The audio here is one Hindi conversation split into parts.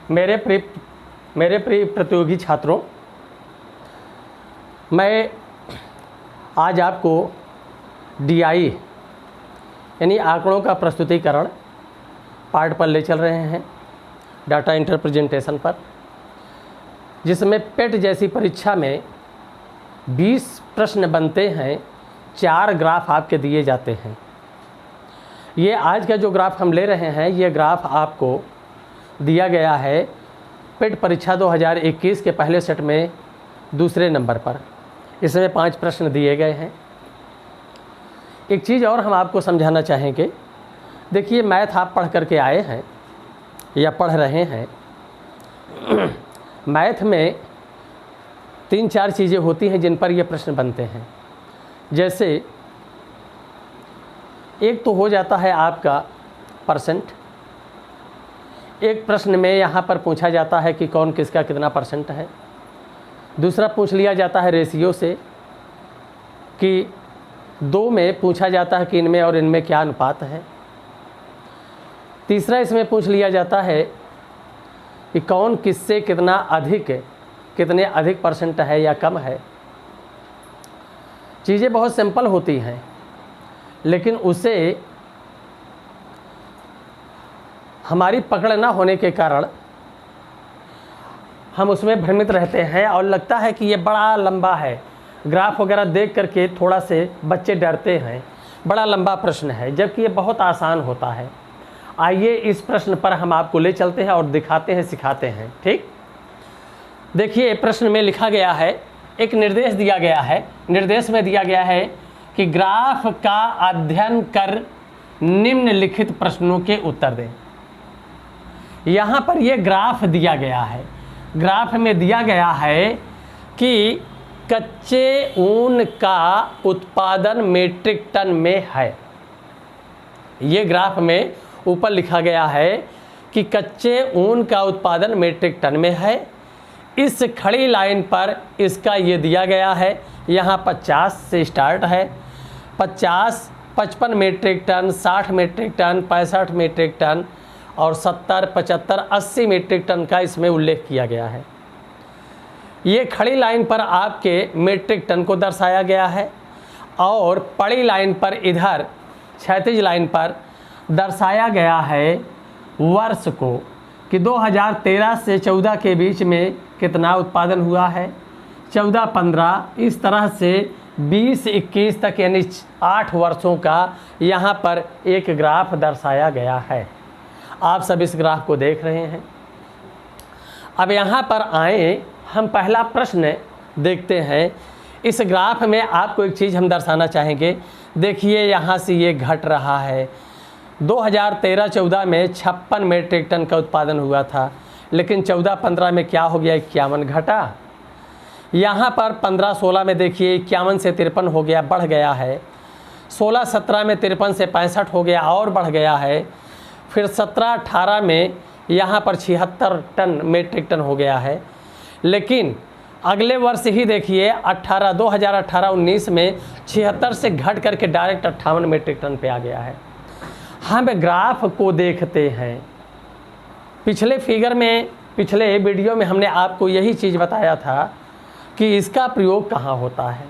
मेरे प्रिय प्रतियोगी छात्रों, मैं आज आपको DI यानी आंकड़ों का प्रस्तुतिकरण पार्ट पर ले चल रहे हैं, डाटा इंटरप्रेजेंटेशन पर, जिसमें पेट जैसी परीक्षा में 20 प्रश्न बनते हैं, 4 ग्राफ आपके दिए जाते हैं। ये आज का जो ग्राफ हम ले रहे हैं, ये ग्राफ आपको दिया गया है पेट परीक्षा 2021 के पहले सेट में दूसरे नंबर पर। इसमें 5 प्रश्न दिए गए हैं। एक चीज़ और हम आपको समझाना चाहेंगे। देखिए, मैथ आप पढ़ करके आए हैं या पढ़ रहे हैं। मैथ में 3-4 चीज़ें होती हैं जिन पर ये प्रश्न बनते हैं। जैसे एक तो हो जाता है आपका परसेंट। एक प्रश्न में यहाँ पर पूछा जाता है कि कौन किसका कितना परसेंट है। दूसरा पूछ लिया जाता है रेशियो से, कि 2 में पूछा जाता है कि इनमें और इनमें क्या अनुपात है। तीसरा इसमें पूछ लिया जाता है कि कौन किससे कितने अधिक परसेंट है या कम है। चीज़ें बहुत सिंपल होती हैं, लेकिन उसे हमारी पकड़ ना होने के कारण हम उसमें भ्रमित रहते हैं और लगता है कि ये बड़ा लंबा है। ग्राफ वगैरह देख करके थोड़ा से बच्चे डरते हैं, बड़ा लंबा प्रश्न है, जबकि ये बहुत आसान होता है। आइए इस प्रश्न पर हम आपको ले चलते हैं और दिखाते हैं, सिखाते हैं। ठीक, देखिए प्रश्न में लिखा गया है, एक निर्देश दिया गया है। निर्देश में दिया गया है कि ग्राफ का अध्ययन कर निम्नलिखित प्रश्नों के उत्तर दें। यहाँ पर ये ग्राफ दिया गया है। ग्राफ में दिया गया है कि कच्चे ऊन का उत्पादन मीट्रिक टन में है। ये ग्राफ में ऊपर लिखा गया है कि कच्चे ऊन का उत्पादन मीट्रिक टन में है। इस खड़ी लाइन पर इसका ये दिया गया है। यहाँ 50 से स्टार्ट है, 50, 55 metric tonne, 60 metric tonne, 65 metric tonne और 70, 75, 80 मीट्रिक टन का इसमें उल्लेख किया गया है। ये खड़ी लाइन पर आपके मीट्रिक टन को दर्शाया गया है और पड़ी लाइन पर, इधर क्षैतिज लाइन पर दर्शाया गया है वर्ष को, कि 2013 से 14 के बीच में कितना उत्पादन हुआ है। 14-15 इस तरह से 20-21 तक, यानी 8 वर्षों का यहाँ पर एक ग्राफ दर्शाया गया है। आप सब इस ग्राफ को देख रहे हैं। अब यहाँ पर आए, हम पहला प्रश्न देखते हैं। इस ग्राफ में आपको एक चीज़ हम दर्शाना चाहेंगे। देखिए, यहाँ से ये घट रहा है। 2013-14 में 56 मीट्रिक टन का उत्पादन हुआ था, लेकिन 14-15 में क्या हो गया, 51 घटा। यहाँ पर 15-16 में देखिए 51 से 53 हो गया, बढ़ गया है। 16-17 में 53 से 65 हो गया और बढ़ गया है। फिर 17-18 में यहाँ पर 76 मीट्रिक टन हो गया है। लेकिन अगले वर्ष ही देखिए 2018-19 में 76 से घट करके डायरेक्ट 58 मीट्रिक टन पे आ गया है। हम ग्राफ को देखते हैं। पिछले वीडियो में हमने आपको यही चीज़ बताया था कि इसका प्रयोग कहाँ होता है।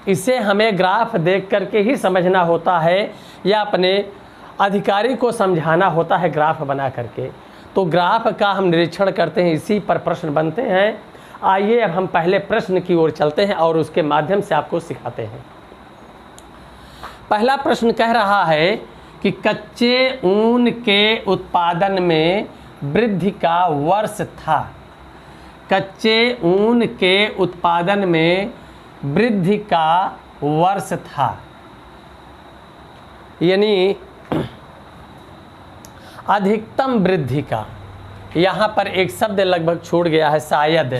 इसे हमें ग्राफ देख करके ही समझना होता है या अपने अधिकारी को समझाना होता है ग्राफ बना करके। तो ग्राफ का हम निरीक्षण करते हैं, इसी पर प्रश्न बनते हैं। आइए अब हम पहले प्रश्न की ओर चलते हैं और उसके माध्यम से आपको सिखाते हैं। पहला प्रश्न कह रहा है कि कच्चे ऊन के उत्पादन में वृद्धि का वर्ष था। कच्चे ऊन के उत्पादन में वृद्धि का वर्ष था, यानी अधिकतम वृद्धि का। यहाँ पर एक शब्द लगभग छूट गया है, शायद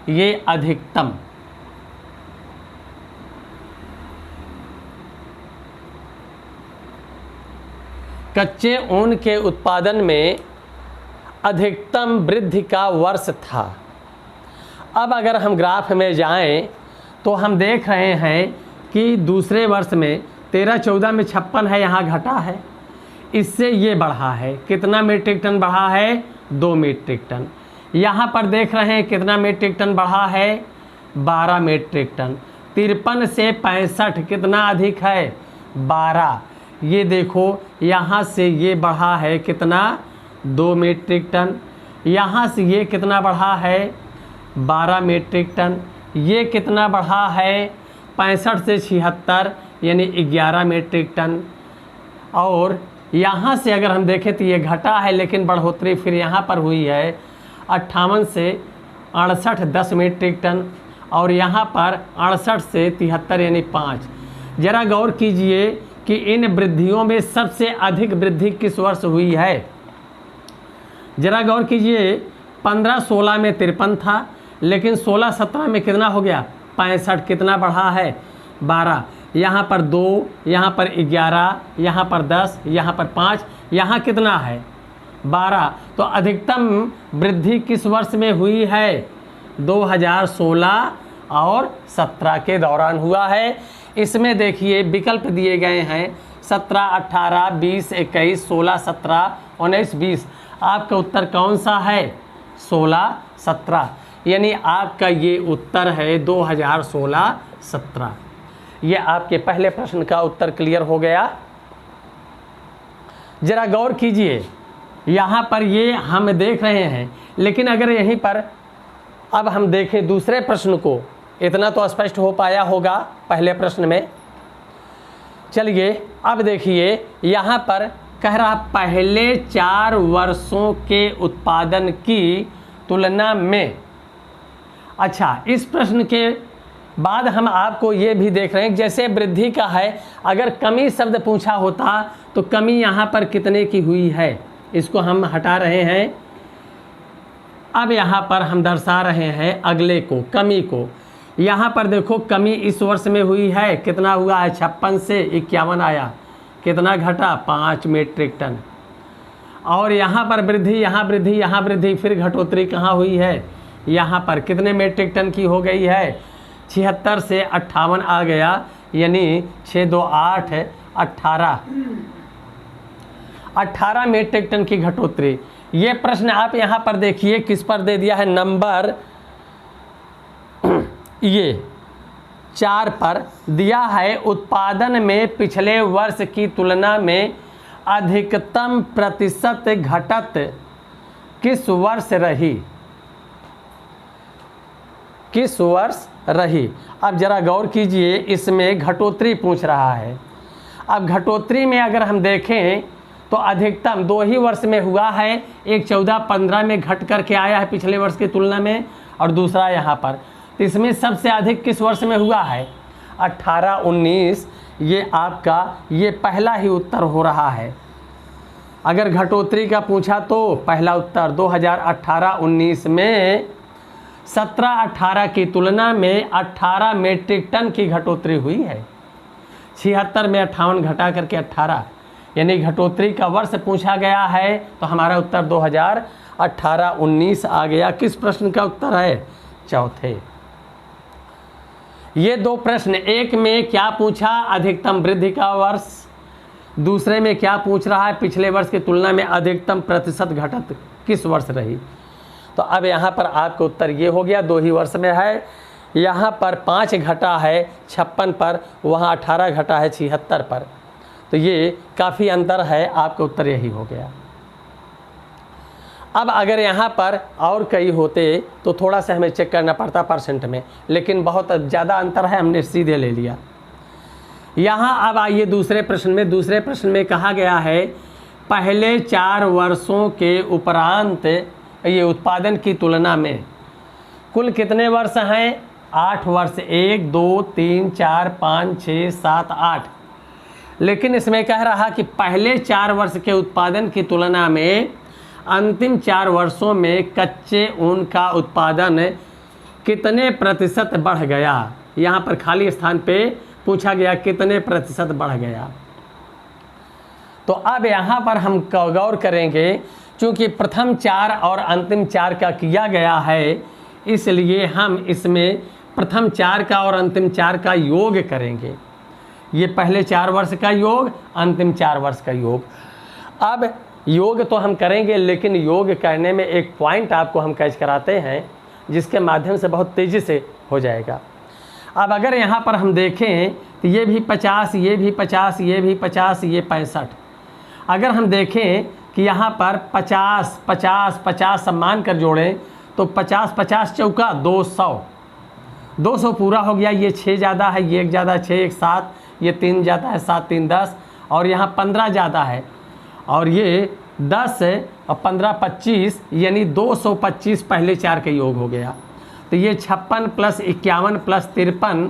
ये अधिकतम। कच्चे ऊन के उत्पादन में अधिकतम वृद्धि का वर्ष था। अब अगर हम ग्राफ में जाएं तो हम देख रहे हैं कि दूसरे वर्ष में 13-14 में 56 है, यहाँ घटा है, इससे ये बढ़ा है। कितना मीट्रिक टन बढ़ा है? 2 मीट्रिक टन। यहाँ पर देख रहे हैं कितना मीट्रिक टन बढ़ा है, 12 मीट्रिक टन। 53 से 65 कितना अधिक है, 12। ये देखो यहाँ से ये बढ़ा है कितना, 2 मीट्रिक टन। यहाँ से ये कितना बढ़ा है, 12 मीट्रिक टन। ये कितना बढ़ा है, 65 से 76 यानी 11 मीट्रिक टन। और यहाँ से अगर हम देखें तो ये घटा है, लेकिन बढ़ोतरी फिर यहाँ पर हुई है 58 से 68 10 मीट्रिक टन, और यहाँ पर 68 से 73 यानी 5। ज़रा गौर कीजिए कि इन वृद्धियों में सबसे अधिक वृद्धि किस वर्ष हुई है। ज़रा गौर कीजिए, 15-16 में 53 था, लेकिन 16-17 में कितना हो गया, 65। कितना बढ़ा है, 12। यहाँ पर 2, यहाँ पर 11, यहाँ पर 10, यहाँ पर 5, यहाँ कितना है, 12। तो अधिकतम वृद्धि किस वर्ष में हुई है, 2016 और 17 के दौरान हुआ है। इसमें देखिए विकल्प दिए गए हैं 17, 18, 20, 21, 16, 17, 19, 20। आपका उत्तर कौन सा है, 16, 17, यानी आपका ये उत्तर है 2016, 17। ये आपके पहले प्रश्न का उत्तर क्लियर हो गया। जरा गौर कीजिए, यहाँ पर ये हम देख रहे हैं, लेकिन अगर यहीं पर अब हम देखें दूसरे प्रश्न को, इतना तो स्पष्ट हो पाया होगा पहले प्रश्न में। चलिए अब देखिए, यहाँ पर कह रहा पहले 4 वर्षों के उत्पादन की तुलना में। अच्छा, इस प्रश्न के बाद हम आपको ये भी देख रहे हैं, जैसे वृद्धि का है, अगर कमी शब्द पूछा होता तो कमी यहाँ पर कितने की हुई है, इसको हम हटा रहे हैं। अब यहाँ पर हम दर्शा रहे हैं अगले को, कमी को। यहाँ पर देखो कमी इस वर्ष में हुई है, कितना हुआ है, 56 से 51 आया, कितना घटा, 5 मीट्रिक टन। और यहाँ पर वृद्धि, यहाँ वृद्धि, यहाँ वृद्धि, फिर घटोतरी कहाँ हुई है, यहाँ पर कितने मीट्रिक टन की हो गई है, 76 से 58 आ गया, यानी 6 2 8 18 मीट्रिक टन की घटोतरी। ये प्रश्न आप यहाँ पर देखिए किस पर दे दिया है, नंबर ये 4 पर दिया है, उत्पादन में पिछले वर्ष की तुलना में अधिकतम प्रतिशत घटत किस वर्ष रही, किस वर्ष रही। अब जरा गौर कीजिए, इसमें घटोतरी पूछ रहा है। अब घटोतरी में अगर हम देखें तो अधिकतम 2 ही वर्ष में हुआ है, एक 14-15 में घट करके आया है पिछले वर्ष की तुलना में, और दूसरा यहाँ पर। तो इसमें सबसे अधिक किस वर्ष में हुआ है, 18-19। ये आपका ये पहला ही उत्तर हो रहा है। अगर घटोतरी का पूछा तो पहला उत्तर 2018-19 में 17-18 की तुलना में 18 मीट्रिक टन की घटोतरी हुई है। 76 में 58 घटा करके 18, यानी घटोतरी का वर्ष पूछा गया है, तो हमारा उत्तर 2018-19 आ गया। किस प्रश्न का उत्तर है, चौथे। ये 2 प्रश्न, एक में क्या पूछा, अधिकतम वृद्धि का वर्ष, दूसरे में क्या पूछ रहा है, पिछले वर्ष की तुलना में अधिकतम प्रतिशत घटत किस वर्ष रही। तो अब यहाँ पर आपका उत्तर ये हो गया, 2 ही वर्ष में है। यहाँ पर 5 घटा है 56 पर, वहाँ 18 घटा है 76 पर, तो ये काफ़ी अंतर है, आपका उत्तर यही हो गया। अब अगर यहाँ पर और कई होते तो थोड़ा सा हमें चेक करना पड़ता परसेंट में, लेकिन बहुत ज़्यादा अंतर है, हमने सीधे ले लिया। यहाँ अब आइए दूसरे प्रश्न में। दूसरे प्रश्न में कहा गया है पहले 4 वर्षों के उपरांत ये उत्पादन की तुलना में कुल कितने वर्ष हैं, 8 वर्ष, 1 2 3 4 5 6 7 8। लेकिन इसमें कह रहा कि पहले 4 वर्ष के उत्पादन की तुलना में अंतिम 4 वर्षों में कच्चे ऊन का उत्पादन कितने प्रतिशत बढ़ गया। यहाँ पर खाली स्थान पे पूछा गया कितने प्रतिशत बढ़ गया। तो अब यहाँ पर हम गौर करेंगे, चूँकि प्रथम 4 और अंतिम 4 का किया गया है, इसलिए हम इसमें प्रथम 4 का और अंतिम 4 का योग करेंगे। ये पहले 4 वर्ष का योग, अंतिम 4 वर्ष का योग। अब योग तो हम करेंगे, लेकिन योग करने में एक पॉइंट आपको हम कैच कराते हैं जिसके माध्यम से बहुत तेज़ी से हो जाएगा। अब अगर यहाँ पर हम देखें तो ये भी 50, ये भी 50, ये भी 50, ये 65। अगर हम देखें कि यहाँ पर 50 50 50 सब मान कर जोड़ें तो 50 50 चौका 200, 200 पूरा हो गया। ये 6 ज़्यादा है, ये 1 ज़्यादा, 6 1 7, ये 3 ज़्यादा है, 7 3 10, और यहाँ 15 ज़्यादा है, और ये 10 और 15 25, यानी 225 पहले 4 के योग हो गया। तो ये 56 + 51 + 53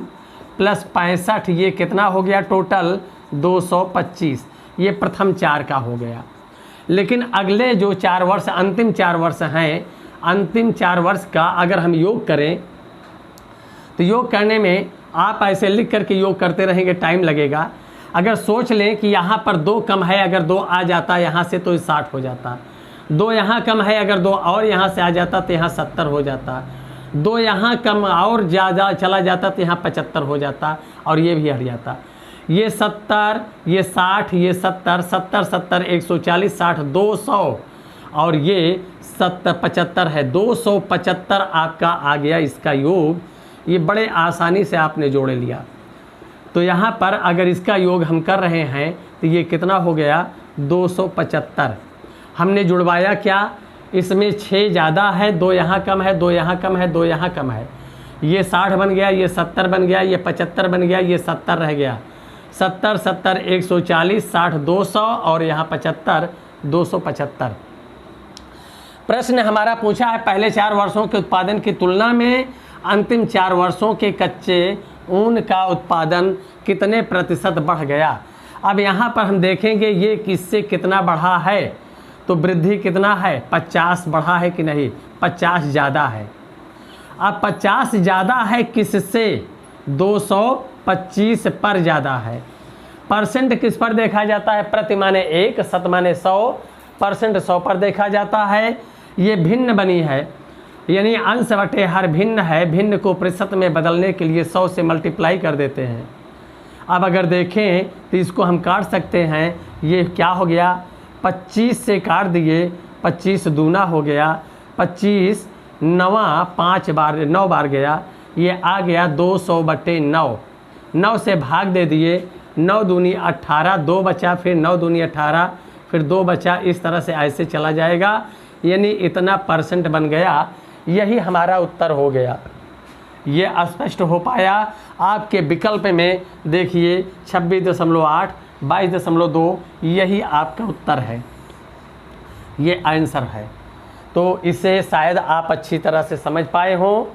+ 65, ये कितना हो गया टोटल 225। ये प्रथम 4 का हो गया। लेकिन अगले जो 4 वर्ष, अंतिम 4 वर्ष हैं, अंतिम 4 वर्ष का अगर हम योग करें तो योग करने में आप ऐसे लिख करके योग करते रहेंगे, टाइम लगेगा। अगर सोच लें कि यहाँ पर 2 कम है, अगर 2 आ जाता यहाँ से तो 60 हो जाता। 2 यहाँ कम है, अगर 2 और यहाँ से आ जाता तो यहाँ 70 हो जाता। 2 यहाँ कम और ज़्यादा चला जाता तो यहाँ 75 हो जाता, और ये भी हट जाता। ये 70, ये 60, ये 70, 70 70 140, 60 200, और ये 70 75 है, 275 आपका आ गया इसका योग। ये बड़े आसानी से आपने जोड़े लिया। तो यहाँ पर अगर इसका योग हम कर रहे हैं तो ये कितना हो गया 275। हमने जुड़वाया क्या, इसमें 6 ज़्यादा है, 2 यहाँ कम है, 2 यहाँ कम है, 2 यहाँ कम है। ये 60 बन गया, ये 70 बन गया, ये 75 बन गया, ये 70 रह गया। 70 70 140, 60 200, और यहाँ 75 275। प्रश्न हमारा पूछा है पहले 4 वर्षों के उत्पादन की तुलना में अंतिम 4 वर्षों के कच्चे ऊन का उत्पादन कितने प्रतिशत बढ़ गया। अब यहाँ पर हम देखेंगे ये किससे कितना बढ़ा है, तो वृद्धि कितना है 50 बढ़ा है कि नहीं, 50 ज़्यादा है। अब 50 ज़्यादा है किससे, 225 पर ज़्यादा है। परसेंट किस पर देखा जाता है, प्रति माने 1, शत माने 100%, 100 पर देखा जाता है। ये भिन्न बनी है, यानी अंश बटे हर भिन्न है। भिन्न को प्रतिशत में बदलने के लिए 100 से मल्टीप्लाई कर देते हैं। अब अगर देखें तो इसको हम काट सकते हैं। ये क्या हो गया, 25 से काट दिए, 25 दूना हो गया, 25 9 5 बार 9 बार गया, ये आ गया 200/9। 9 से भाग दे दिए, 9 दूनी 18, 2 बचा, फिर 9 दूनी 18, फिर 2 बचा, इस तरह से ऐसे चला जाएगा, यानी इतना परसेंट बन गया। यही हमारा उत्तर हो गया। ये स्पष्ट हो पाया। आपके विकल्प में देखिए 26.8, 22.2, यही आपका उत्तर है, ये आंसर है। तो इसे शायद आप अच्छी तरह से समझ पाए हों।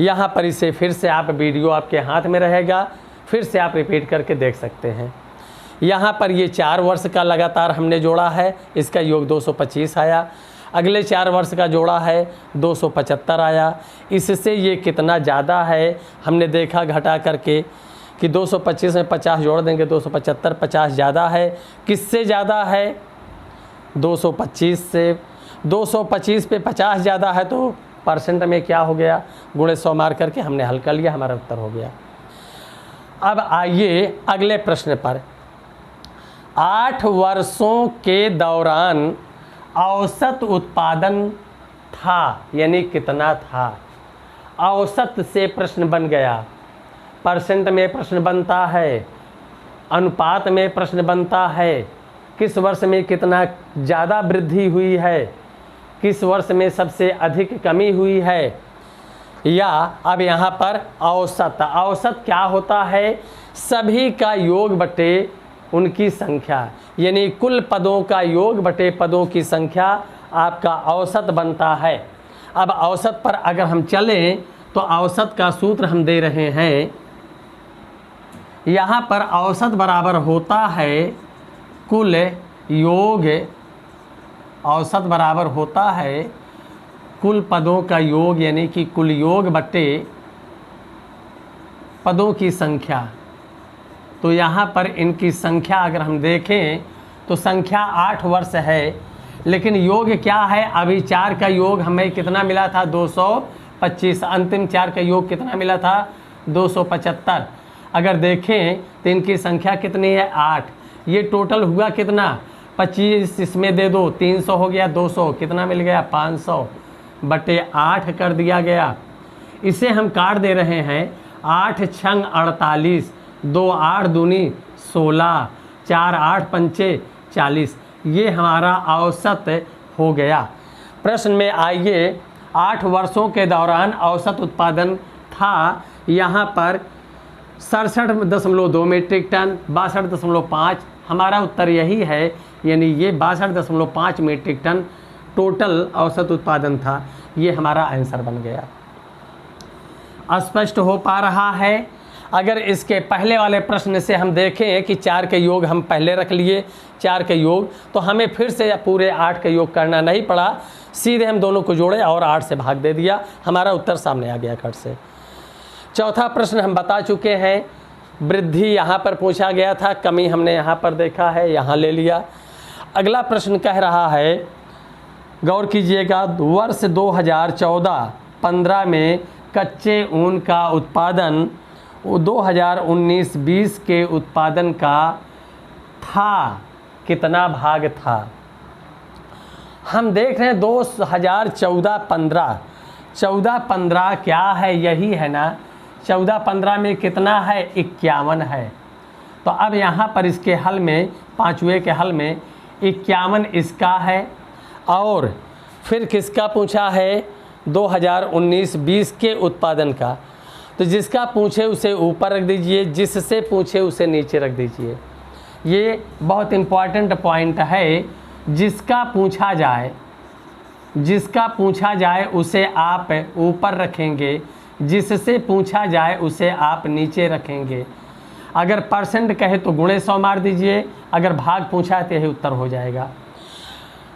यहाँ पर इसे फिर से आप, वीडियो आपके हाथ में रहेगा, फिर से आप रिपीट करके देख सकते हैं। यहाँ पर ये 4 वर्ष का लगातार हमने जोड़ा है, इसका योग 225 आया। अगले 4 वर्ष का जोड़ा है 275 आया। इससे ये कितना ज़्यादा है हमने देखा घटा करके कि 225 में 50 जोड़ देंगे 275, 50 ज़्यादा है। किससे ज़्यादा है, 225 से। 225 पे 50 ज़्यादा है तो परसेंट में क्या हो गया, गुणे 100 मार करके हमने हल कर लिया, हमारा उत्तर हो गया। अब आइए अगले प्रश्न पर। 8 वर्षों के दौरान औसत उत्पादन था, यानी कितना था। औसत से प्रश्न बन गया, परसेंट में प्रश्न बनता है, अनुपात में प्रश्न बनता है, किस वर्ष में कितना ज़्यादा वृद्धि हुई है, किस वर्ष में सबसे अधिक कमी हुई है, या अब यहाँ पर औसत। औसत क्या होता है, सभी का योग बटे उनकी संख्या, यानी कुल पदों का योग बटे पदों की संख्या आपका औसत बनता है। अब औसत पर अगर हम चलें तो औसत का सूत्र हम दे रहे हैं। यहाँ पर औसत बराबर होता है कुल योग, औसत बराबर होता है कुल पदों का योग, यानी कि कुल योग बटे पदों की संख्या। तो यहाँ पर इनकी संख्या अगर हम देखें तो संख्या 8 वर्ष है, लेकिन योग क्या है, अभी 4 का योग हमें कितना मिला था 225, अंतिम 4 का योग कितना मिला था 275। अगर देखें तो इनकी संख्या कितनी है 8, ये टोटल हुआ कितना 25 इसमें दे दो, 300 हो गया, 200 कितना मिल गया, 500/8 कर दिया गया। इसे हम काट दे रहे हैं, 8 छंग 48, 2 8 दूनी 16, 4 8 पंचे 40, ये हमारा औसत हो गया। प्रश्न में आइए, 8 वर्षों के दौरान औसत उत्पादन था यहाँ पर 67.2 मीट्रिक टन, 62.5, हमारा उत्तर यही है, यानी ये 62.5 मीट्रिक टन टोटल औसत उत्पादन था। ये हमारा आंसर बन गया। स्पष्ट हो पा रहा है? अगर इसके पहले वाले प्रश्न से हम देखें कि 4 के योग हम पहले रख लिए, 4 के योग, तो हमें फिर से पूरे 8 के योग करना नहीं पड़ा, सीधे हम दोनों को जोड़े और 8 से भाग दे दिया, हमारा उत्तर सामने आ गया कट से। चौथा प्रश्न हम बता चुके हैं, वृद्धि यहाँ पर पूछा गया था, कमी हमने यहाँ पर देखा है, यहाँ ले लिया। अगला प्रश्न कह रहा है, गौर कीजिएगा, वर्ष 2014-15 में कच्चे ऊन का उत्पादन 2019-20 के उत्पादन का था, कितना भाग था? हम देख रहे हैं 2014-15, 14-15 क्या है, यही है ना। 14-15 में कितना है, 51 है। तो अब यहाँ पर इसके हल में, पाँचवें के हल में 51 इसका है, और फिर किसका पूछा है, 2019-20 के उत्पादन का। तो जिसका पूछे उसे ऊपर रख दीजिए, जिससे पूछे उसे नीचे रख दीजिए। ये बहुत इम्पॉर्टेंट पॉइंट है, जिसका पूछा जाए, जिसका पूछा जाए उसे आप ऊपर रखेंगे, जिससे पूछा जाए उसे आप नीचे रखेंगे। अगर परसेंट कहे तो गुणे 100 मार दीजिए, अगर भाग पूछा है तो यही उत्तर हो जाएगा।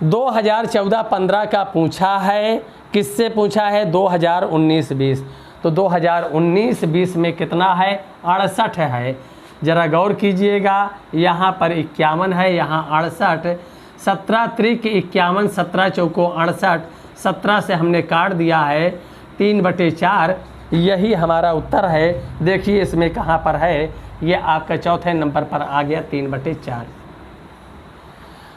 2014-15 का पूछा है, किससे पूछा है, 2019-20, तो 2019-20 में कितना है, 68 है। ज़रा गौर कीजिएगा, यहाँ पर 51 है, यहाँ 68, 17 त्रिक 51, 17 चौको 68, 17 से हमने काट दिया है 3/4, यही हमारा उत्तर है। देखिए इसमें कहाँ पर है, ये आपका चौथे नंबर पर आ गया 3/4।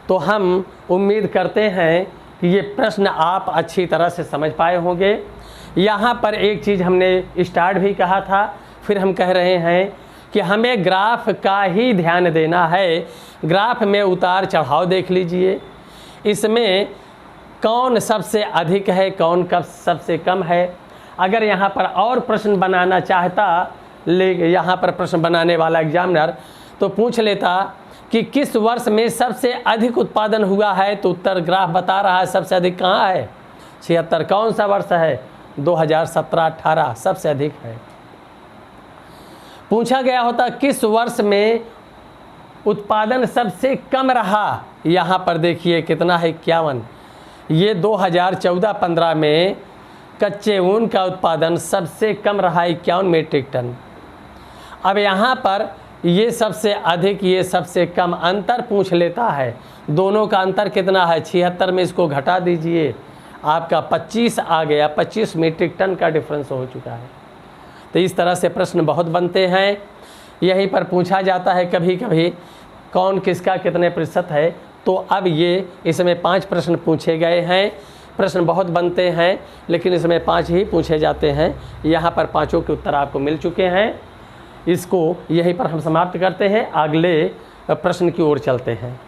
तो हम उम्मीद करते हैं कि ये प्रश्न आप अच्छी तरह से समझ पाए होंगे। यहाँ पर एक चीज़ हमने स्टार्ट भी कहा था, फिर हम कह रहे हैं कि हमें ग्राफ का ही ध्यान देना है। ग्राफ में उतार चढ़ाव देख लीजिए, इसमें कौन सबसे अधिक है, कौन कब सबसे कम है। अगर यहाँ पर और प्रश्न बनाना चाहता, यहाँ पर प्रश्न बनाने वाला एग्जामिनर तो पूछ लेता कि किस वर्ष में सबसे अधिक उत्पादन हुआ है, तो उत्तर ग्राफ बता रहा है सबसे अधिक कहाँ है, 76। कौन सा वर्ष है, 2017-18 सबसे अधिक है। पूछा गया होता किस वर्ष में उत्पादन सबसे कम रहा, यहाँ पर देखिए कितना है, 51। ये 2014-15 में कच्चे ऊन का उत्पादन सबसे कम रहा 51 मीट्रिक टन। अब यहाँ पर ये सबसे अधिक, ये सबसे कम, अंतर पूछ लेता है। दोनों का अंतर कितना है, 76 में इसको घटा दीजिए, आपका 25 आ गया, 25 मीट्रिक टन का डिफरेंस हो चुका है। तो इस तरह से प्रश्न बहुत बनते हैं। यहीं पर पूछा जाता है कभी कभी कौन किसका कितने प्रतिशत है। तो अब ये इसमें 5 प्रश्न पूछे गए हैं। प्रश्न बहुत बनते हैं, लेकिन इसमें 5 ही पूछे जाते हैं। यहाँ पर 5 के उत्तर आपको मिल चुके हैं। इसको यहीं पर हम समाप्त करते हैं, अगले प्रश्न की ओर चलते हैं।